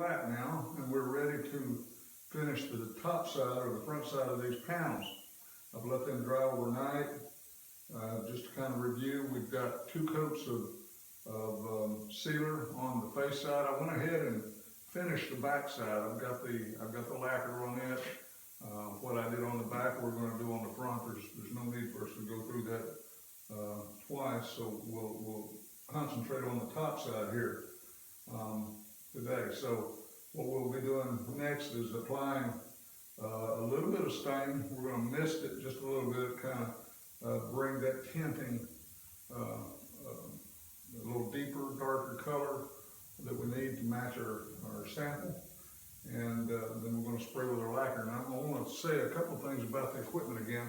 lap now, and we're ready to finish the top side or the front side of these panels. I've let them dry overnight. Just to kind of review, we've got 2 coats of sealer on the face side. I went ahead and finished the back side. I've got the lacquer on it. What I did on the back, we're going to do on the front. There's no need for us to go through that twice, so we'll concentrate on the top side here today. So what we'll be doing next is applying a little bit of stain. We're going to mist it just a little bit, kind of bring that tinting a little deeper, darker color that we need to match our sample. And then we're going to spray with our lacquer. And I want to say a couple of things about the equipment again.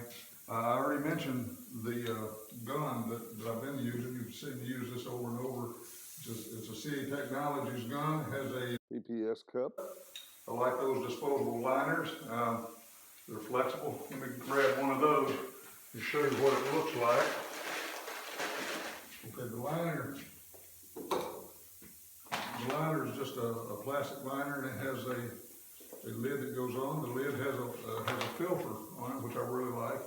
I already mentioned the gun that I've been using. You've seen me use this over and over. It's a CA Technologies gun. It has a PPS cup. I like those disposable liners. They're flexible. Let me grab one of those to show you what it looks like. Okay, the liner is just a plastic liner, and it has a lid that goes on. The lid has a filter on it, which I really like.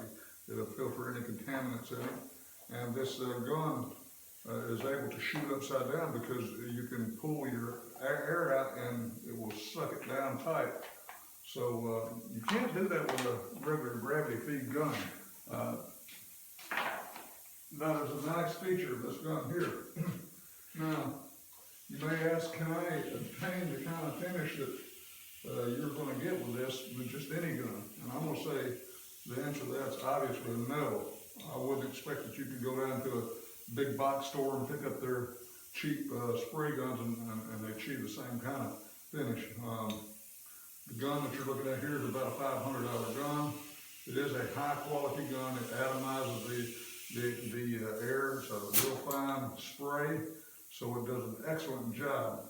It'll filter any contaminants in it. And this gun is able to shoot upside down because you can pull your air out and it will suck it down tight. So you can't do that with a regular gravity feed gun. Now there's a nice feature of this gun here. Now, you may ask, can I obtain the kind of finish that you're going to get with this with just any gun? And I'm going to say the answer to that's obviously no. I wouldn't expect that you could go down to a big box store and pick up their cheap spray guns and they achieve the same kind of finish. The gun that you're looking at here is about a $500 gun. It is a high quality gun. It atomizes the air. It's a real fine spray, so it does an excellent job.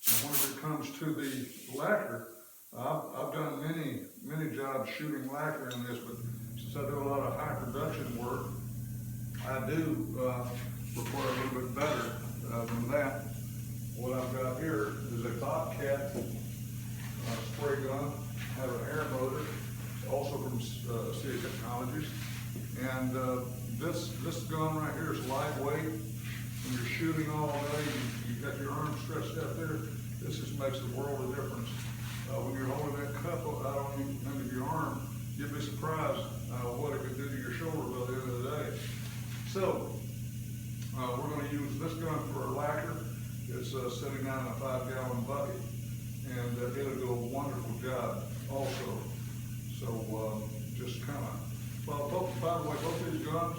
And whenever it comes to the lacquer, I've done many jobs shooting lacquer in this, but since I do a lot of high production work, I do require a little bit better than that. What I've got here is a Bobcat spray gun. I have an air motor, also from CA Technologies. And this gun right here is lightweight. When you're shooting all day, you've got your arm stretched out there, this just makes the world of difference. When you're holding that cup out on the end of your arm, you'd be surprised what it could do to your shoulder by the end of the day. So, we're going to use this gun for our lacquer. It's sitting down in a 5-gallon bucket, and it'll do a wonderful job also. So, just kind of, well, by the way, both these guns,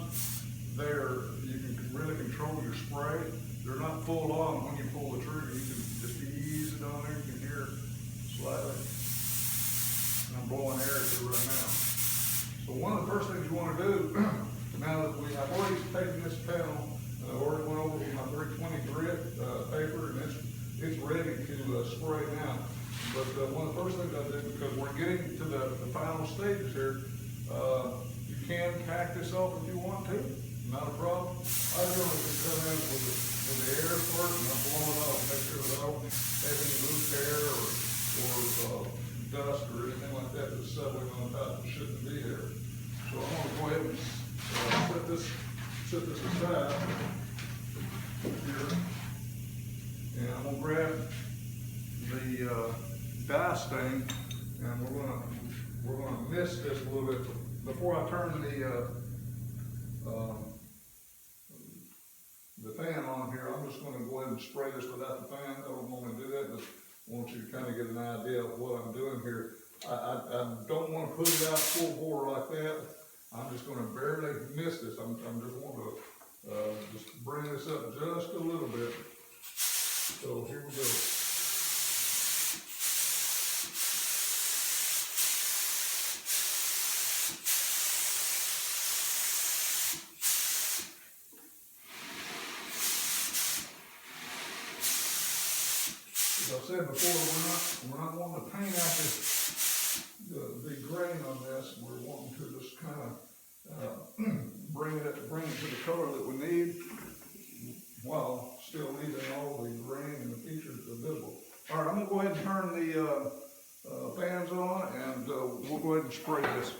you can really control your spray. They're not full on. When you pull the trigger, you can just ease it on there. You can hear it slightly. And I'm blowing air through right now. So one of the first things you want to do, now that I've already taken this panel, I already went over with my 320 grit paper, and it's ready to spray now. But one of the first things I did, because we're getting to the final stages here, you can tack this off if you want to. Not a problem. I generally can come in with the air first and I'll blow it off, make sure that I don't have any loose air or dust or anything like that that's settling on top that shouldn't be there. So I'm going to go ahead and set this aside here. And I'm going to grab the dye stain and we're going to mist this a little bit. Before I turn the fan on here, I'm just going to go ahead and spray this without the fan. I don't want to do that, but I want you to kind of get an idea of what I'm doing here. I don't want to put it out full bore like that. I'm just going to barely mist this. I'm just want to just bring this up just a little bit. So here we go. As I said before, we're not wanting to paint out the grain on this. We're wanting to just kind of bring it to the color that we need, while still leaving all the grain and the features visible. All right, I'm going to go ahead and turn the fans on, and we'll go ahead and spray this.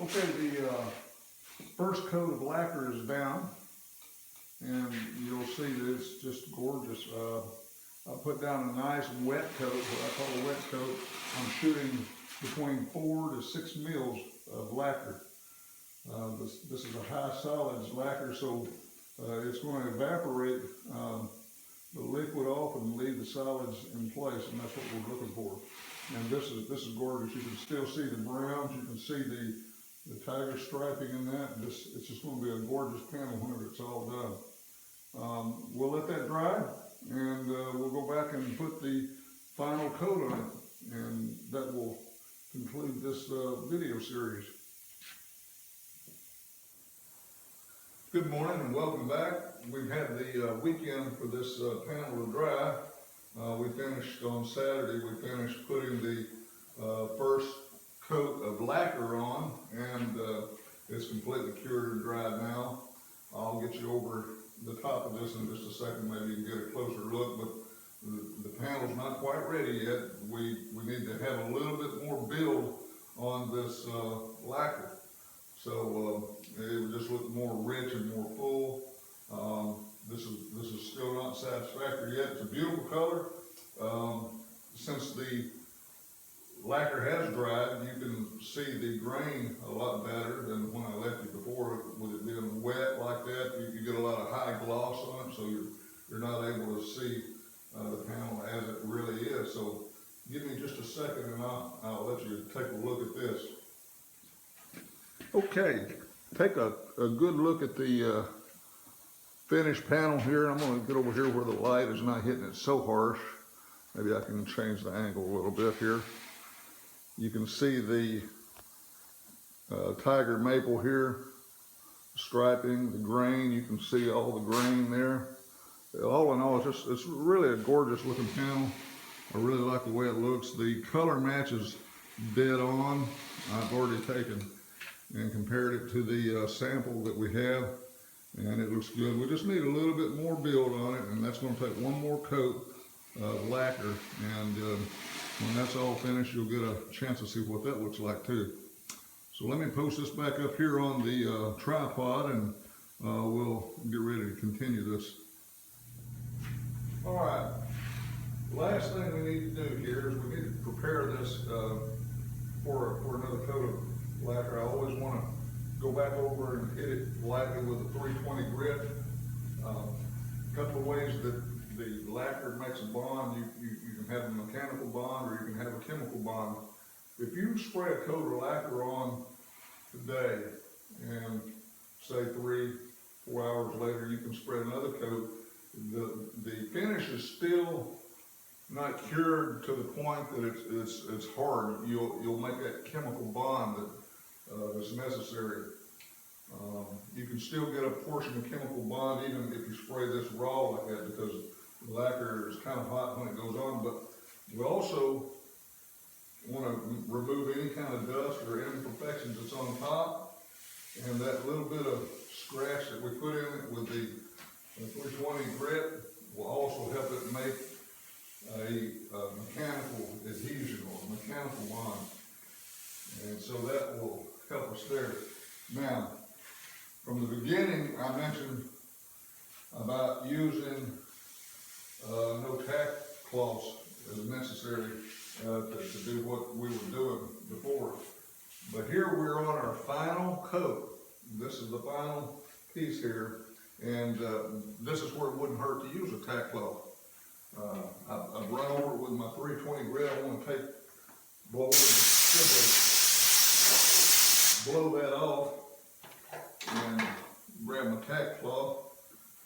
Okay, the first coat of lacquer is down, and you'll see that it's just gorgeous. I put down a nice wet coat, what I call a wet coat. I'm shooting between 4 to 6 mils of lacquer. This is a high solids lacquer, so it's going to evaporate the liquid off and leave the solids in place, and that's what we're looking for. And this is gorgeous. You can still see the browns, you can see the tiger striping in that, and it's just going to be a gorgeous panel whenever it's all done. We'll let that dry, and we'll go back and put the final coat on it, and that will conclude this video series. Good morning and welcome back. We've had the weekend for this panel to dry. We finished on Saturday, we finished putting the first coat of lacquer on, and it's completely cured and dried now. I'll get you over the top of this in just a second, maybe you can get a closer look, but the panel's not quite ready yet. We need to have a little bit more build on this lacquer. So it would just look more rich and more full. This is still not satisfactory yet. It's a beautiful color. Since the lacquer has dried, you can see the grain a lot better than when I left it before. With it being wet like that, you get a lot of high gloss on it, so you're not able to see the panel as it really is. So give me just a second and I'll let you take a look at this. Okay, take a good look at the finished panel here. I'm going to get over here where the light is not hitting it so harsh. Maybe I can change the angle a little bit here. You can see the tiger maple here, striping, the grain. You can see all the grain there. All in all, it's really a gorgeous looking panel. I really like the way it looks. The color matches dead on. I've already taken and compared it to the sample that we have, and it looks good. We just need a little bit more build on it, and that's going to take one more coat of lacquer, and when that's all finished, you'll get a chance to see what that looks like too. So let me post this back up here on the tripod, and we'll get ready to continue this. All right, last thing we need to do here is we need to prepare this for another coat of lacquer. I always want to go back over and hit it lightly with a 320 grit. A couple of ways that the lacquer makes a bond. You can have a mechanical bond, or you can have a chemical bond. If you spray a coat of lacquer on today, and say 3-4 hours later you can spray another coat, the finish is still not cured to the point that it's hard. You'll make that chemical bond that's necessary. You can still get a portion of chemical bond even if you spray this raw like that, because the lacquer is kind of hot when it goes on. But we also want to remove any kind of dust or imperfections that's on top, and that little bit of scratch that we put in it with the 320 grit will also help it make a mechanical adhesion or a mechanical bond, and so that will help us there. Now, from the beginning, I mentioned about using no tack cloths as necessary to do what we were doing before. But here we're on our final coat. This is the final piece here, and this is where it wouldn't hurt to use a tack cloth. I've run over it with my 320 grit. I want to simply blow that off and grab my tack cloth.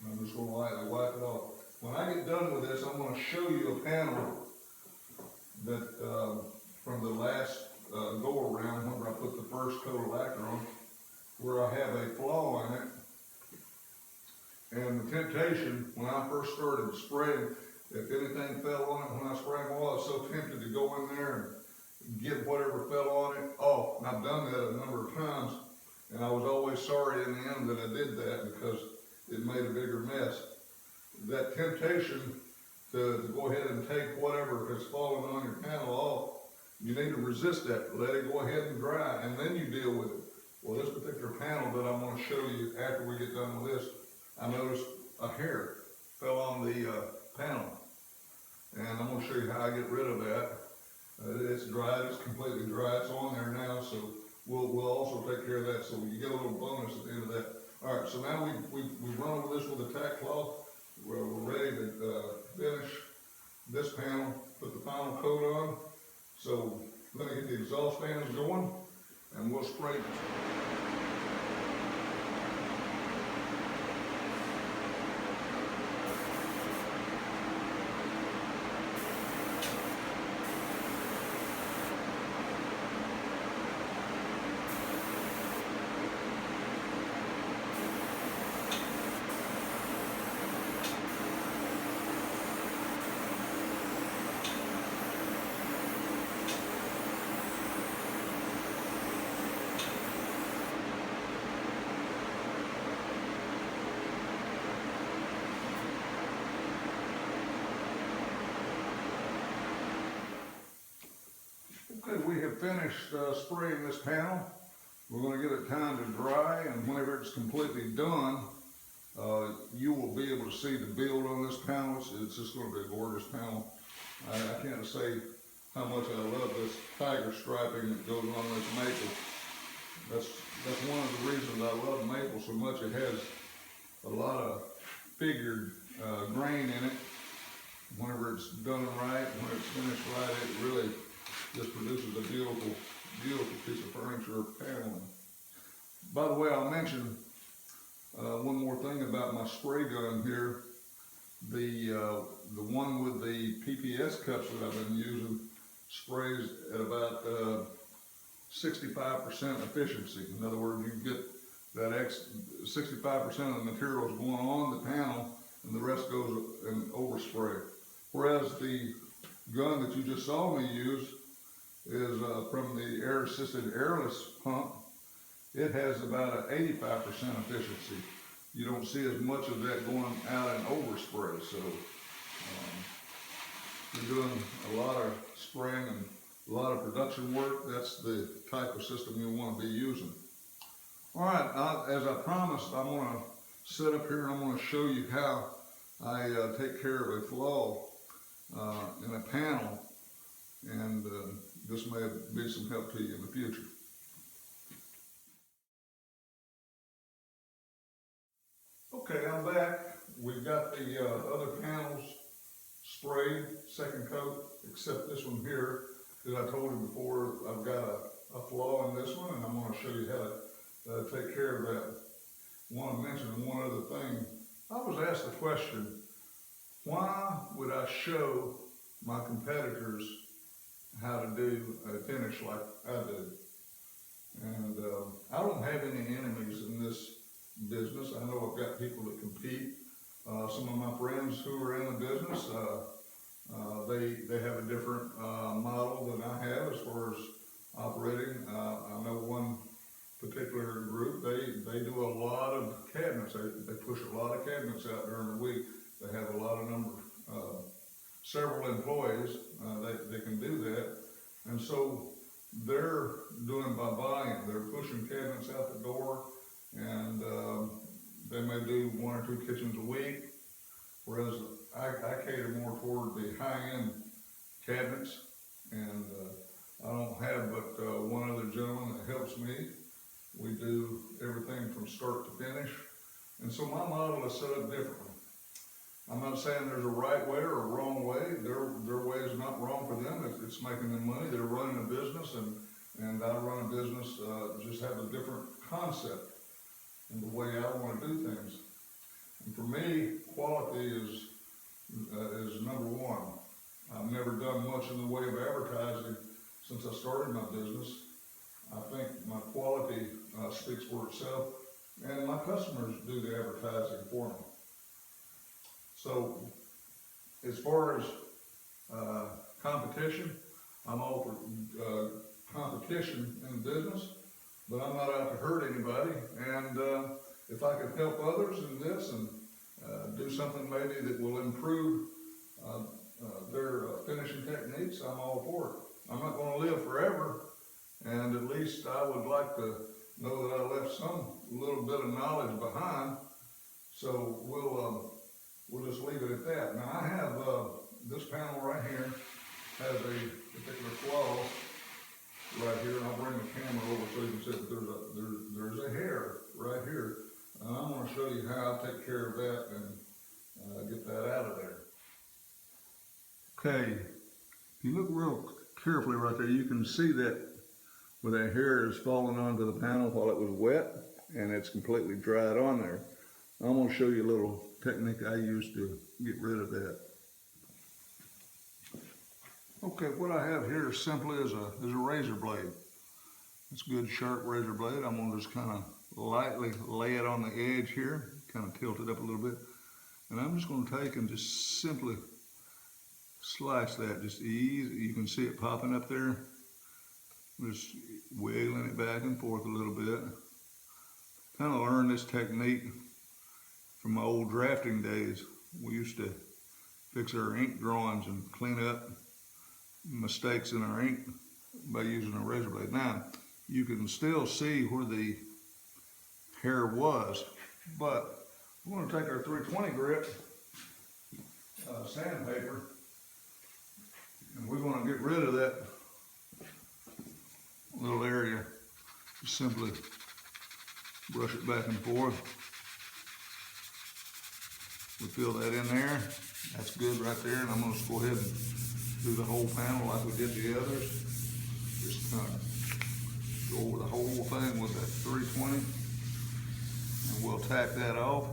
I'm just going to lightly wipe it off. when I get done with this, I'm gonna show you a panel that, from the last, go around, whenever I put the first coat of lacquer on, where I have a flaw in it. And the temptation, when I first started spraying, if anything fell on it when I sprayed oil, I was so tempted to go in there and get whatever fell on it off. And I've done that a number of times, and I was always sorry in the end that I did that because it made a bigger mess. That temptation to go ahead and take whatever has fallen on your panel off, you need to resist that. Let it go ahead and dry, and then you deal with it. Well, this particular panel that I'm going to show you after we get done with this, I noticed a hair fell on the panel, and I'm going to show you how I get rid of that. It's dried, it's completely dry, it's on there now, so we'll also take care of that, so you get a little bonus at the end of that. All right, so now we run over this with a tack cloth. We're ready to finish this panel, put the final coat on. So let me get the exhaust fans going, and we'll spray them. Okay, we have finished spraying this panel. We're going to give it time to dry, and whenever it's completely done, you will be able to see the build on this panel. It's just going to be a gorgeous panel. I can't say how much I love this tiger striping that goes on this maple. That's one of the reasons I love maple so much. It has a lot of figured grain in it. Whenever it's done right, when it's finished right, it really just produces a beautiful, beautiful piece of furniture or paneling. By the way, I'll mention one more thing about my spray gun here. The one with the PPS cups that I've been using sprays at about 65% efficiency. In other words, you get that 65% of the material is going on the panel, and the rest goes in overspray. Whereas the gun that you just saw me use is from the air-assisted airless pump. It has about an 85% efficiency. You don't see as much of that going out in overspray. So if you're doing a lot of spraying and a lot of production work, that's the type of system you want to be using. All right, as I promised, I'm going to sit up here and I'm going to show you how I take care of a flaw in a panel, and this may be some help to you in the future. Okay, I'm back. We've got the other panels sprayed, second coat, except this one here. As I told you before, I've got a flaw in this one, and I'm going to show you how to take care of that. I want to mention one other thing. I was asked the question, why would I show my competitors how to do a finish like I do? And I don't have any enemies in this business. I know I've got people that compete. Some of my friends who are in the business, they have a different model than I have as far as operating. I know one particular group, they do a lot of cabinets. They push a lot of cabinets out during the week. They have a lot of number, several employees. They can do that, and so they're doing by volume. They're pushing cabinets out the door, and they may do 1 or 2 kitchens a week, whereas I cater more toward the high-end cabinets, and I don't have but one other gentleman that helps me. We do everything from start to finish, and so my model is set up differently. I'm not saying there's a right way or a wrong way. Their way is not wrong for them. It's making them money. They're running a business, and I run a business, just have a different concept in the way I want to do things. And for me, quality is in the way of advertising since I started my business. I think my quality speaks for itself, and my customers do the advertising for me. So, as far as competition, I'm all for competition in business, but I'm not out to hurt anybody. And if I can help others in this and do something maybe that will improve their finishing techniques, I'm all for it. I'm not going to live forever, and at least I would like to know that I left some little bit of knowledge behind. So we'll just leave it at that. Now I have this panel right here has a particular flaw right here, and I'll bring the camera over so you can see that there's a hair right here. And I'm going to show you how I take care of that and get that out of there. Okay, if you look real carefully right there, you can see that where that hair is falling onto the panel while it was wet, and it's completely dried on there. I'm going to show you a little technique I use to get rid of that. Okay, what I have here simply is a razor blade. It's a good sharp razor blade. I'm going to just kind of lightly lay it on the edge here, kind of tilt it up a little bit. And I'm just going to take and just simply slice that, just easy. You can see it popping up there. Just wiggling it back and forth a little bit. Kind of learned this technique from my old drafting days. We used to fix our ink drawings and clean up mistakes in our ink by using a razor blade. Now, you can still see where the hair was, but we're going to take our 320 grit sandpaper, and we're going to get rid of that little area. Just simply brush it back and forth. We fill that in there. That's good right there, and I'm going to go ahead and do the whole panel like we did the others. Just kind of go over the whole thing with that 320, and we'll tack that off.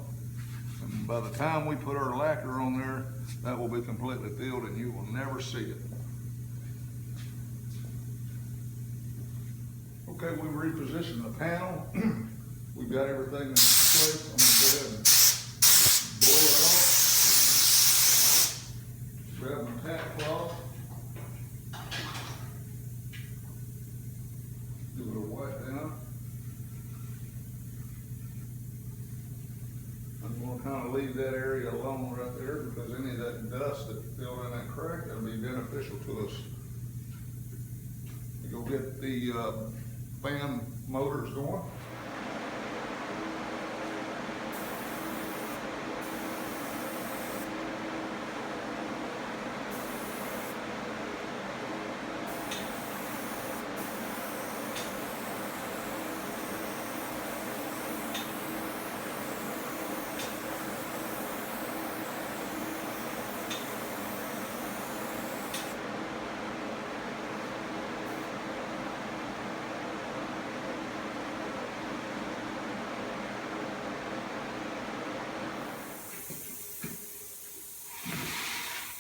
And by the time we put our lacquer on there, that will be completely filled and you will never see it. Okay, we repositioned the panel. We've got everything in place. I'm going to go ahead and blow it off. Grab my tack cloth. Give it a wipe down. I'm going to kind of leave that area alone right there because any of that dust that filled in that crack, that'll be beneficial to us. We go get the fan motors going.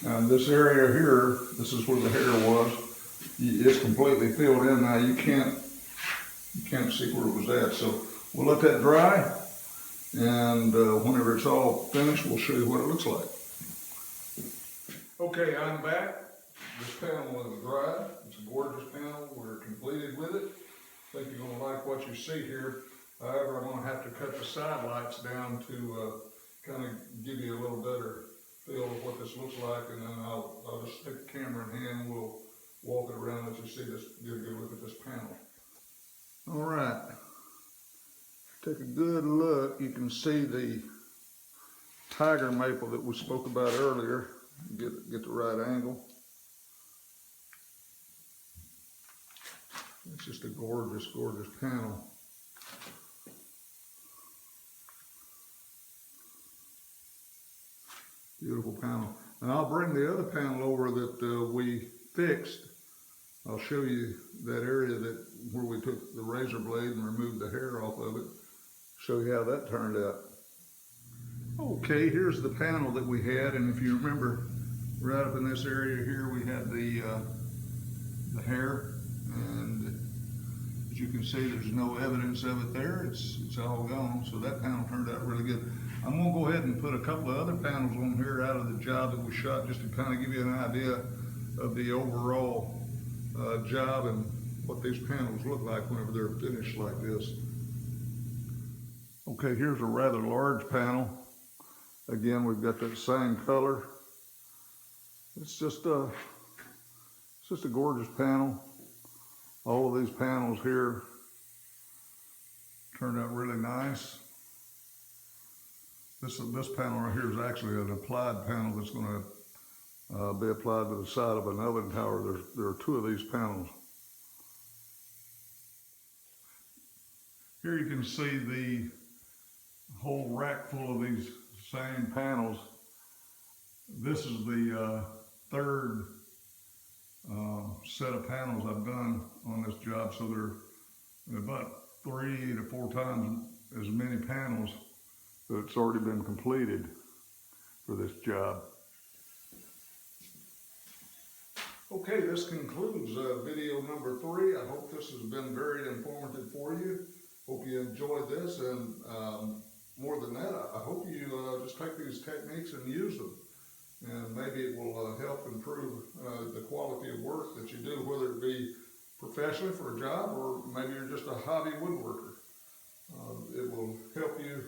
And this area here, this is where the hair was. It's completely filled in now. You can't see where it was at. So we'll let that dry, and whenever it's all finished, we'll show you what it looks like. Okay, I'm back. This panel is dry. It's a gorgeous panel. We're completed with it. I think you're going to like what you see here. However, I'm going to have to cut the side lights down to kind of give you a little better feel of what this looks like, and then I'll just stick the camera in hand and we'll walk it around and let you see this, get a good look at this panel. All right, take a good look. You can see the tiger maple that we spoke about earlier. Get the right angle. It's just a gorgeous, gorgeous panel. Beautiful panel. And I'll bring the other panel over that we fixed. I'll show you that area where we took the razor blade and removed the hair off of it. Show you how that turned out. Okay, here's the panel that we had, and if you remember, Right up in this area here, we had the hair, and as you can see, there's no evidence of it there. It's all gone. So that panel turned out really good. I'm gonna go ahead and put a couple of other panels on here out of the job that we shot, just to kind of give you an idea of the overall job and what these panels look like whenever they're finished like this. Okay, here's a rather large panel. Again, we've got that same color. It's just a gorgeous panel. All of these panels here turned out really nice. This panel right here is actually an applied panel that's going to be applied to the side of an oven tower. There are two of these panels. Here you can see the whole rack full of these same panels. This is the third set of panels I've done on this job, so they're about 3 to 4 times as many panels that's already been completed for this job. Okay, this concludes video number 3. I hope this has been very informative for you. Hope you enjoyed this, and more than that, I hope you just take these techniques and use them. And maybe it will help improve the quality of work that you do, whether it be professionally for a job or maybe you're just a hobby woodworker. It will help you